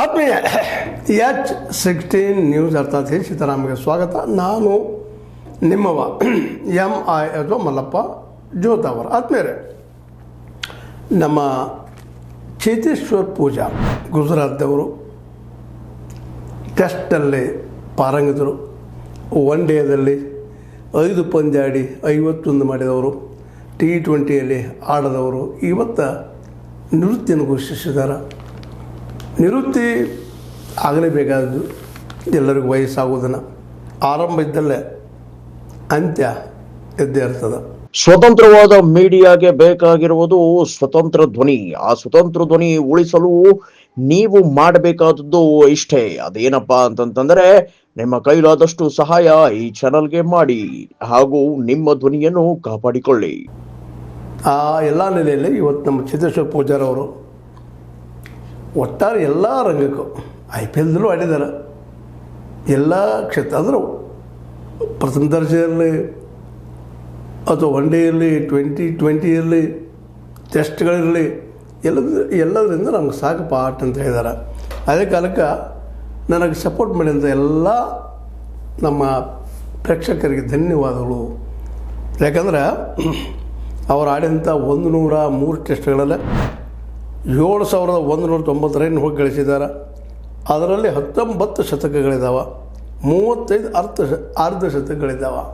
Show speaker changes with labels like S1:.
S1: ಆತ್ಮೀಯ H16 news ಅರ್ಥಾತ್ ಸೀತಾರಾಮ್ಗೆ ಸ್ವಾಗತ. ನಾನು ನಿಮ್ಮವ MI ಅಥವಾ ಮಲ್ಲಪ್ಪ ಜೋತಾವರ. ಆತ್ಮೀಯರೇ, ನಮ್ಮ ಚೇತೇಶ್ವರ್ ಪೂಜಾ ಗುಜರಾತ್ದವರು ಟೆಸ್ಟಲ್ಲಿ ಪಾರಂಗತರು. ಒನ್ ಡೇದಲ್ಲಿ 5 ಪಂದ್ಯ ಆಡಿ 51 ಮಾಡಿದವರು, T20ಯಲ್ಲಿ ಆಡದವರು ಇವತ್ತು ನಿವೃತ್ತಿಯನ್ನು ಘೋಷಿಸಿದ್ದಾರೆ. ನಿವೃತ್ತಿ ಆಗಲೇಬೇಕಾದ್ದು, ಎಲ್ಲರಿಗೂ ವಯಸ್ಸಾಗುವುದನ್ನು ಆರಂಭ ಇದ್ದಲ್ಲೇ ಅಂತ್ಯ ಇದ್ದೇ ಇರ್ತದೆ.
S2: ಸ್ವತಂತ್ರವಾದ ಮೀಡಿಯಾಗೆ ಬೇಕಾಗಿರುವುದು ಸ್ವತಂತ್ರ ಧ್ವನಿ. ಆ ಸ್ವತಂತ್ರ ಧ್ವನಿ ಉಳಿಸಲು ನೀವು ಮಾಡಬೇಕಾದದ್ದು ಇಷ್ಟೇ. ಅದೇನಪ್ಪಾ ಅಂತಂತಂದ್ರೆ, ನಿಮ್ಮ ಕೈಲಾದಷ್ಟು ಸಹಾಯ ಈ ಚಾನಲ್ಗೆ ಮಾಡಿ ಹಾಗೂ ನಿಮ್ಮ ಧ್ವನಿಯನ್ನು ಕಾಪಾಡಿಕೊಳ್ಳಿ.
S1: ಆ ಎಲ್ಲ ನೆಲೆಯಲ್ಲಿ ಇವತ್ತು ನಮ್ಮ ಚೇತೇಶ್ವರ್ ಪೂಜಾರವರು ಒಟ್ಟಾರೆ ಎಲ್ಲ ರಂಗಕ್ಕೂ IPLದಲ್ಲೂ ಆಡಿದ್ದಾರೆ. ಎಲ್ಲ ಕ್ಷೇತ್ರ ಅಂದರೆ ಪ್ರಥಮ ದರ್ಜೆಯಲ್ಲಿ ಅಥವಾ ಒನ್ ಡೇಯಲ್ಲಿ 2020ಯಲ್ಲಿ ಟೆಸ್ಟ್ಗಳಿರಲಿ ಎಲ್ಲದರಿಂದ ನಮ್ಗೆ ಸಾಕು ಪಾಠ ಅಂತ ಹೇಳಿದ್ದಾರೆ. ಅದೇ ಕಾಲಕ್ಕೆ ನನಗೆ ಸಪೋರ್ಟ್ ಮಾಡಿದಂಥ ಎಲ್ಲ ನಮ್ಮ ಪ್ರೇಕ್ಷಕರಿಗೆ ಧನ್ಯವಾದಗಳು. ಯಾಕಂದ್ರೆ ಅವರು ಆಡಿದಂಥ 103 ಟೆಸ್ಟ್ಗಳಲ್ಲಿ 7,190 ರನ್ ಹೋಗಿ ಗಳಿಸಿದ್ದಾರೆ. ಅದರಲ್ಲಿ 19 ಶತಕಗಳಿದ್ದಾವೆ, 35 ಅರ್ಧ ಶತಕಗಳಿದ್ದಾವೆ.